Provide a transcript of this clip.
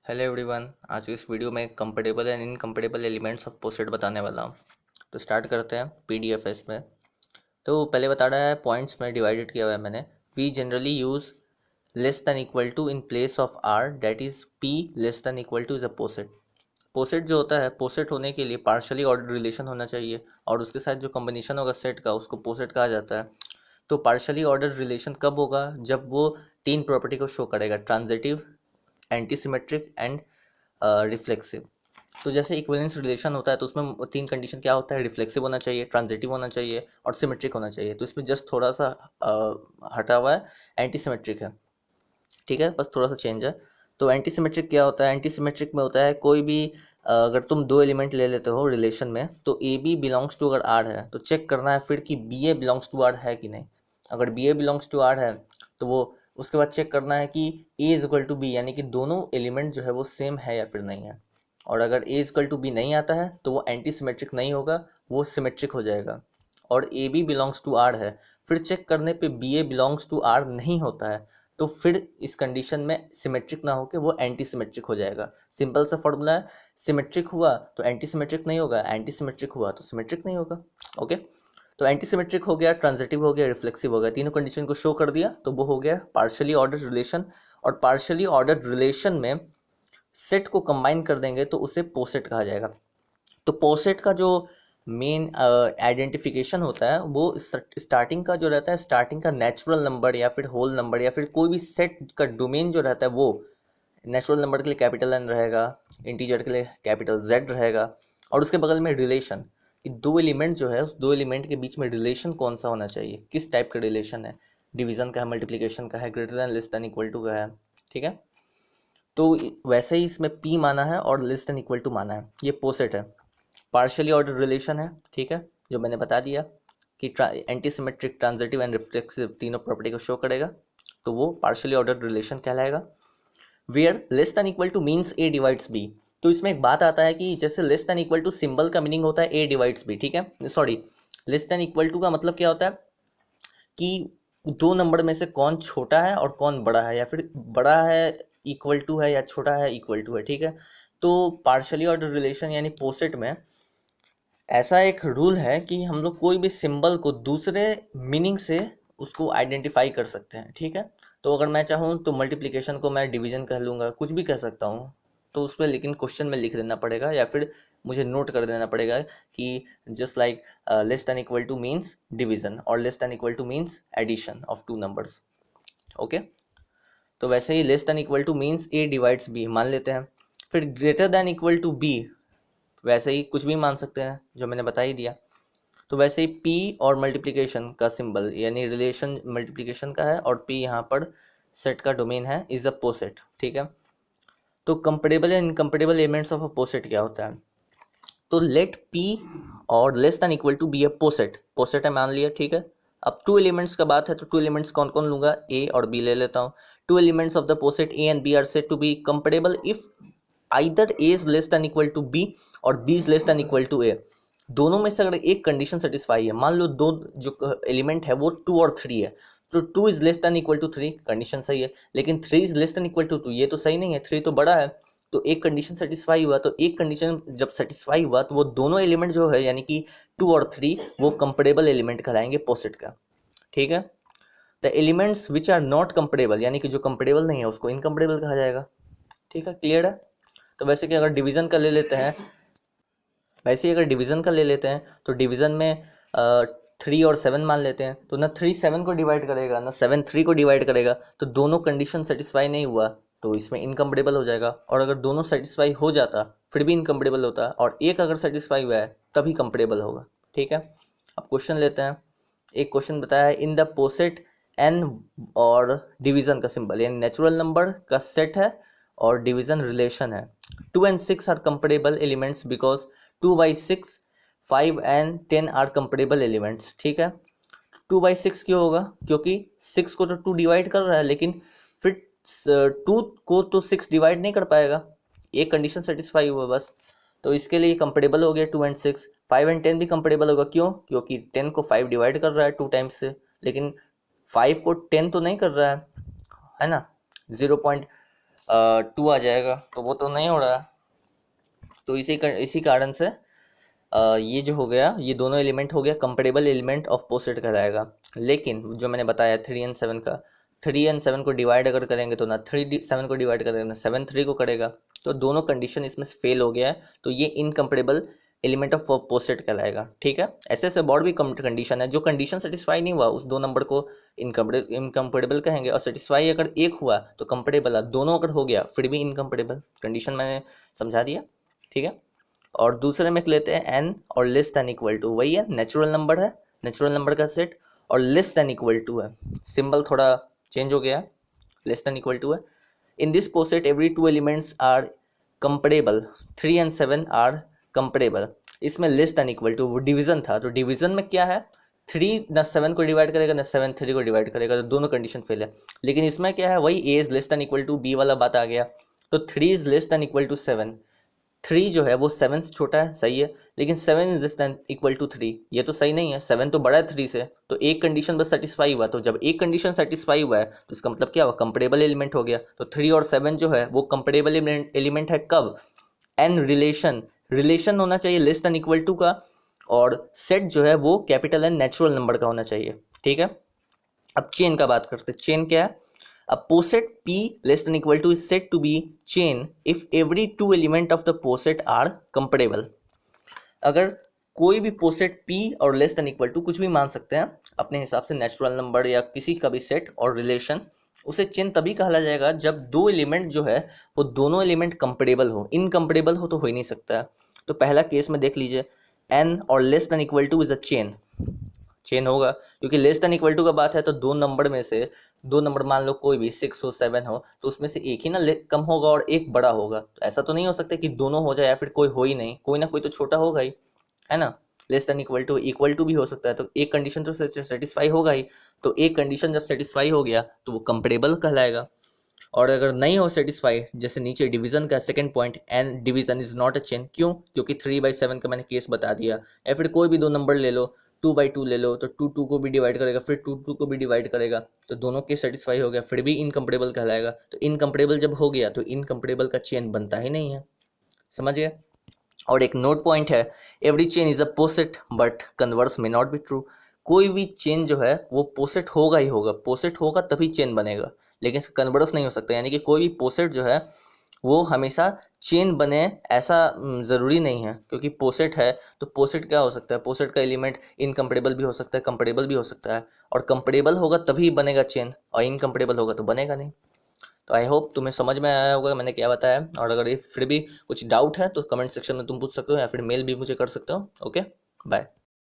Hello everyone. आज की इस वीडियो में compatible and incompatible elements of poset बताने वाला हूँ। तो स्टार्ट करते हैं पीडीएफएस में। तो पहले बता रहा है पॉइंट्स में डिवाइडेड किया हुआ है मैंने। We generally use less than equal to in place of R, that is P less than equal to is a poset. Poset जो होता है, पोसेट होने के लिए पार्शली ऑर्डर्ड रिलेशन होना चाहिए और उसके साथ जो कॉम्बिनेशन होगा सेट का, उसको पोसेट कहा जाता है। तो पार्शली ऑर्डर्ड रिलेशन कब होगा? जब वो तीन प्रॉपर्टी को शो करेगा, ट्रांजिटिव, एंटीसिमेट्रिक एंड रिफ्लेक्सिव। तो जैसे इक्विवेलेंस रिलेशन होता है तो उसमें तीन कंडीशन क्या होता है? रिफ्लेक्सिव होना चाहिए, ट्रांजिटिव होना चाहिए और सिमेट्रिक होना चाहिए। तो इसमें जस्ट थोड़ा सा हटा हुआ है, एंटीसिमेट्रिक है। ठीक है, बस थोड़ा सा चेंज है। तो एंटीसिमेट्रिक क्या होता है? एंटीसिमेट्रिक में होता है कोई भी अगर तुम दो एलिमेंट ले लेते हो रिलेशन में, तो ए बी बिलोंग्स टू अगर आर है तो चेक करना है फिर कि b a belongs to R है कि नहीं। अगर b a belongs to R है तो वो उसके बाद चेक करना है कि a is equal to b, यानी कि दोनों एलिमेंट जो है वो सेम है या फिर नहीं है। और अगर ए इज इक्वल टू बी नहीं आता है तो वो एंटी सिमेट्रिक नहीं होगा, वो सिमेट्रिक हो जाएगा। और a b belongs to R है, फिर चेक करने पे b a belongs to R नहीं होता है तो फिर इस कंडीशन में सिमेट्रिक ना होकर वो एंटी सिमेट्रिक हो जाएगा। सिंपल सा फॉर्मूला है, सिमेट्रिक हुआ तो एंटी सिमेट्रिक नहीं होगा, एंटी सिमेट्रिक हुआ तो सिमेट्रिक नहीं होगा। ओके, तो एंटी सिमेट्रिक हो गया, ट्रांजिटिव हो गया, रिफ्लेक्सिव हो गया, तीनों कंडीशन को शो कर दिया तो वो हो गया पार्शियली ऑर्डर्ड रिलेशन। और पार्शियली ऑर्डर्ड रिलेशन में सेट को कंबाइन कर देंगे तो उसे पोसेट कहा जाएगा। तो पोसेट का जो मेन आइडेंटिफिकेशन होता है वो स्टार्टिंग का जो रहता है, स्टार्टिंग का नेचुरल नंबर या फिर होल नंबर या फिर कोई भी सेट का डोमेन जो रहता है वो नेचुरल नंबर के लिए कैपिटल एन रहेगा, इंटीजर के लिए कैपिटल जेड रहेगा। और उसके बगल में रिलेशन, कि दो एलिमेंट जो है उस दो एलिमेंट के बीच में रिलेशन कौन सा होना चाहिए, किस टाइप का रिलेशन है, डिवीजन का है, मल्टीप्लिकेशन का है, greater than less than equal to का है। ठीक है, तो वैसे ही इसमें पी माना है और लेस दैन इक्वल टू माना है। ये पोसेट है, पार्शियली ऑर्डर रिलेशन है। ठीक है, जो मैंने बता दिया कि anti symmetric, transitive and reflexive तीनों प्रॉपर्टी को शो करेगा तो वो पार्शियली ऑर्डर रिलेशन कहलाएगा। Where less than equal to means A divides b. तो इसमें एक बात आता है कि जैसे less than equal to symbol का मीनिंग होता है ए डिवाइड्स बी। ठीक है, sorry, less than equal to का मतलब क्या होता है कि दो नंबर में से कौन छोटा है और कौन बड़ा है, या फिर बड़ा है इक्वल टू है या छोटा है इक्वल टू है। ठीक है, तो पार्शियली ऑर्डर रिलेशन यानी पोसेट में ऐसा एक रूल है कि हम लोग कोई भी सिंबल को दूसरे मीनिंग से उसको आइडेंटिफाई कर सकते हैं। ठीक है, तो अगर मैं चाहूँ तो मल्टीप्लिकेशन को मैं डिवीजन कह लूँगा, कुछ भी कह सकता हूँ। तो उस पर लेकिन क्वेश्चन में लिख देना पड़ेगा या फिर मुझे नोट कर देना पड़ेगा कि just like less than equal to means division और less than equal to means addition of two numbers. Okay, तो वैसे ही less than equal to means A divides B मान लेते हैं। फिर greater than equal to B वैसे ही कुछ भी मान सकते हैं, जो मैंने बता ही दिया। तो वैसे ही पी और मल्टीप्लिकेशन का सिंबल यानी रिलेशन मल्टीप्लिकेशन का है और पी यहाँ पर सेट का डोमेन है, इज अ पोसेट। ठीक है, तो compatible and incompatible elements of a poset क्या होता है? तो लेट पी और less than equal to B a poset, poset है मान लिया। ठीक है, अब टू एलिमेंट्स का बात है तो टू एलिमेंट्स कौन कौन लूंगा? ए और बी ले लेता हूँ। Two elements of the poset A and B are said to be compatible if either A is less than equal to B और B is less than equal to A. दोनों में से अगर एक कंडीशन सेटिस्फाई है, मान लो दो जो एलिमेंट है वो 2 और 3 है, तो 2 is less than equal to 3, condition सही है। लेकिन 3 is less than equal to 2, ये तो सही नहीं है, 3 तो बड़ा है। तो एक कंडीशन सेटिस्फाई हुआ, तो एक कंडीशन जब सेटिस्फाई हुआ तो वो दोनों एलिमेंट जो है यानी कि 2 और 3 वो कंपेटेबल एलिमेंट कहलाएंगे पोसेट का। ठीक है, the elements which are not compatible यानी कि जो कंपेटेबल नहीं है उसको इनकम्पेटेबल कहा जाएगा। ठीक है, क्लियर है? तो वैसे कि अगर डिवीजन का ले लेते हैं, वैसे ही अगर डिवीजन का ले लेते हैं तो डिवीजन में 3 और 7 मान लेते हैं, तो ना 3 7 को डिवाइड करेगा ना 7 3 को डिवाइड करेगा, तो दोनों कंडीशन सेटिस्फाई नहीं हुआ तो इसमें इनकम्पेटेबल हो जाएगा। और अगर दोनों सेटिस्फाई हो जाता फिर भी इनकम्पेटेबल होता, और एक अगर सेटिस्फाई हुआ है तभी कंपेटेबल होगा। ठीक है, अब क्वेश्चन लेते हैं। एक क्वेश्चन बताया है, इन द पोसेट एन और डिवीजन का सिंबल यानी नेचुरल नंबर का सेट है और डिवीजन रिलेशन है। 2 and 6 are compatible elements because 2/6, 5 and 10 are compatible elements. ठीक है, 2/6 क्यों होगा? क्योंकि 6 को तो 2 डिवाइड कर रहा है, लेकिन फिर 2 को तो 6 डिवाइड नहीं कर पाएगा, एक कंडीशन सेटिस्फाई हुआ बस। तो इसके लिए कंपेटेबल हो गया 2 and 6। 5 and 10 भी कंपेटेबल होगा, क्यों? क्योंकि 10 को 5 डिवाइड कर रहा है 2 टाइम्स से, लेकिन 5 को 10 तो नहीं कर रहा है ना, 2 आ जाएगा, तो वो तो नहीं हो रहा है। तो इसी कारण से ये जो हो गया, ये दोनों एलिमेंट हो गया कंपेरेबल एलिमेंट ऑफ पोसेट कहलाएगा। लेकिन जो मैंने बताया 3 and 7 का, 3 and 7 को डिवाइड अगर करेंगे तो ना 3 7 को डिवाइड करेगा ना 7 3 को करेगा, तो दोनों कंडीशन इसमें फेल हो गया है, तो ये इनकम्पेरेबल एलिमेंट ऑफ पोसेट कहलाएगा। ठीक है, ऐसे ऐसे बहुत भी कंडीशन है, जो कंडीशन सेटिस्फाई नहीं हुआ उस 2 नंबर को इनकम्पेरेबल कहेंगे, और सेटिस्फाई अगर एक हुआ तो कंपेरेबल है, दोनों अगर हो गया फिर भी इनकम्पेरेबल। कंडीशन मैंने समझा दिया। ठीक है, और दूसरे में लेते हैं एन और लेस दैन इक्वल टू, वही है नेचुरल नंबर है, नेचुरल नंबर का सेट, और लेस दैन इक्वल टू है, सिंबल थोड़ा चेंज हो गया, लेस दैन इक्वल टू है। In this poset every 2 elements are comparable, 3 and 7 are comparable. इसमें लेस दैन इक्वल टू वो डिवीजन था, तो डिवीजन में क्या है, 3 ना 7 को डिवाइड करेगा ना 7 3 को डिवाइड करेगा, तो दोनों कंडीशन फेल है। लेकिन इसमें क्या है, वही A is less than equal to B वाला बात आ गया, तो 3 is less than equal to 7, 3 जो है वो 7 से छोटा है, सही है, लेकिन 7 is less than equal to 3, ये तो सही नहीं है, 7 तो बड़ा है 3 से, तो एक कंडीशन बस सेटिस्फाई हुआ, तो जब एक कंडीशन सेटिस्फाई हुआ है तो इसका मतलब क्या हुआ, कंपेरेबल एलिमेंट हो गया। तो 3 और 7 जो है वो कंपेरेबल एलिमेंट है कब, एन रिलेशन, रिलेशन होना चाहिए लेस दैन इक्वल टू का, और सेट जो है वो कैपिटल एन नेचुरल नंबर का होना चाहिए। ठीक है, अब चेन का बात करते हैं, चेन क्या है, a poset P less than equal to is said to be chain if every 2 element of the poset are comparable। अगर कोई भी पोसेट P और लेस देन इक्वल टू कुछ भी मान सकते हैं अपने हिसाब से, नेचुरल नंबर या किसी का भी सेट और रिलेशन, उसे चेन तभी कहा जाएगा जब 2 एलिमेंट जो है वो दोनों एलिमेंट कंपेरेबल हो, इनकम्पेरेबल हो तो हो ही नहीं सकता है। तो पहला केस में देख लीजिए, n और less than equal two is a chain, chain होगा, क्योंकि लेस देन इक्वल टू का बात है, तो 2 नंबर में से 2 नंबर मान लो कोई भी 6 हो 7 हो, तो उसमें से एक ही ना कम होगा और एक बड़ा होगा, तो ऐसा तो नहीं हो सकता कि दोनों हो जाए या फिर कोई हो ही नहीं, कोई ना कोई तो छोटा होगा ही, है ना। लेस देन इक्वल टू भी हो सकता है, तो एक कंडीशन तो सेटिस्फाई होगा ही, तो एक कंडीशन जब सेटिस्फाई हो गया तो वो कंपेरेबल कहलाएगा। और अगर नहीं हो सेटिस्फाई, जैसे नीचे डिवीजन का second point, N division is not a chain, क्यों, क्योंकि 3/7 का मैंने केस बता दिया, या फिर कोई भी 2 नंबर ले लो, 2/2 ले लो, तो 2 को भी डिवाइड करेगा, फिर 2 को भी डिवाइड करेगा, तो दोनों केस सेटिस्फाई हो गया, फिर भी इनकम्पेरेबल कहलाएगा। तो इनकम्पेरेबल जब हो गया तो इनकम्पेरेबल का चेन बनता ही नहीं है, समझ गए। और एक नोट पॉइंट है, every chain is a poset but converse may not be true. कोई भी चेन जो है वो पोसेट होगा ही होगा, पोसेट होगा तभी चेन बनेगा, लेकिन इसका कन्वर्स नहीं हो सकता, यानी कि कोई भी पोसेट जो है वो हमेशा चेन बने ऐसा ज़रूरी नहीं है, क्योंकि पोसेट है तो पोसेट क्या हो सकता है, पोसेट का एलिमेंट इनकम्पेरेबल भी हो सकता है, कंपेरेबल भी हो सकता है, और कंपेरेबल होगा तभी बनेगा चेन, और इनकम्पेरेबल होगा तो बनेगा नहीं। तो आई होप तुम्हें समझ में आया होगा मैंने क्या बताया, और अगर ये फिर भी कुछ डाउट है तो कमेंट सेक्शन में तुम पूछ सकते हो, या फिर मेल भी मुझे कर सकते हो। Okay, bye.